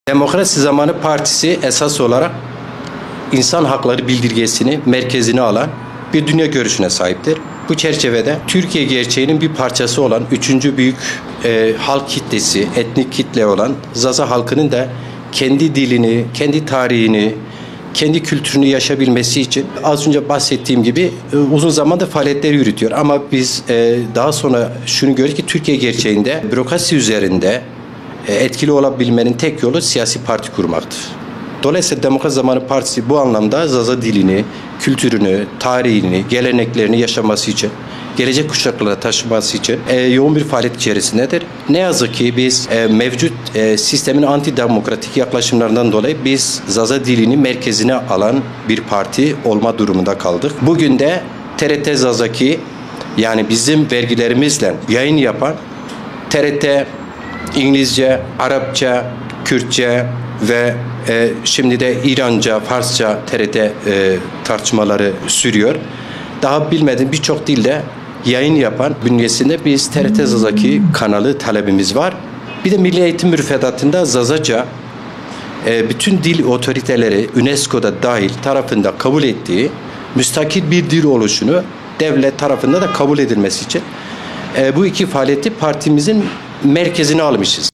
Demokrasi Zamanı Partisi esas olarak insan hakları bildirgesini merkezine alan bir dünya görüşüne sahiptir. Bu çerçevede Türkiye gerçeğinin bir parçası olan üçüncü büyük halk kitlesi, etnik kitle olan Zaza halkının da kendi dilini, kendi tarihini, kendi kültürünü yaşayabilmesi için az önce bahsettiğim gibi uzun zamandır faaliyetler yürütüyor. Ama biz daha sonra şunu gördük ki Türkiye gerçeğinde bürokrasi üzerinde etkili olabilmenin tek yolu siyasi parti kurmaktır. Dolayısıyla Demokrasi Zamanı Partisi bu anlamda Zaza dilini, kültürünü, tarihini, geleneklerini yaşaması için, gelecek kuşaklara taşıması için yoğun bir faaliyet içerisindedir. Ne yazık ki biz mevcut sistemin antidemokratik yaklaşımlarından dolayı biz Zaza dilini merkezine alan bir parti olma durumunda kaldık. Bugün de TRT Zazaki, yani bizim vergilerimizle yayın yapan TRT İngilizce, Arapça, Kürtçe ve şimdi de İranca, Farsça TRT tartışmaları sürüyor. Daha bilmediğim birçok dilde yayın yapan bünyesinde biz TRT Zazaki kanalı talebimiz var. Bir de Milli Eğitim Müfredatı'nda Zazaca bütün dil otoriteleri UNESCO'da dahil tarafında kabul ettiği müstakil bir dil oluşunu devlet tarafında da kabul edilmesi için bu iki faaliyeti partimizin merkezine almışız.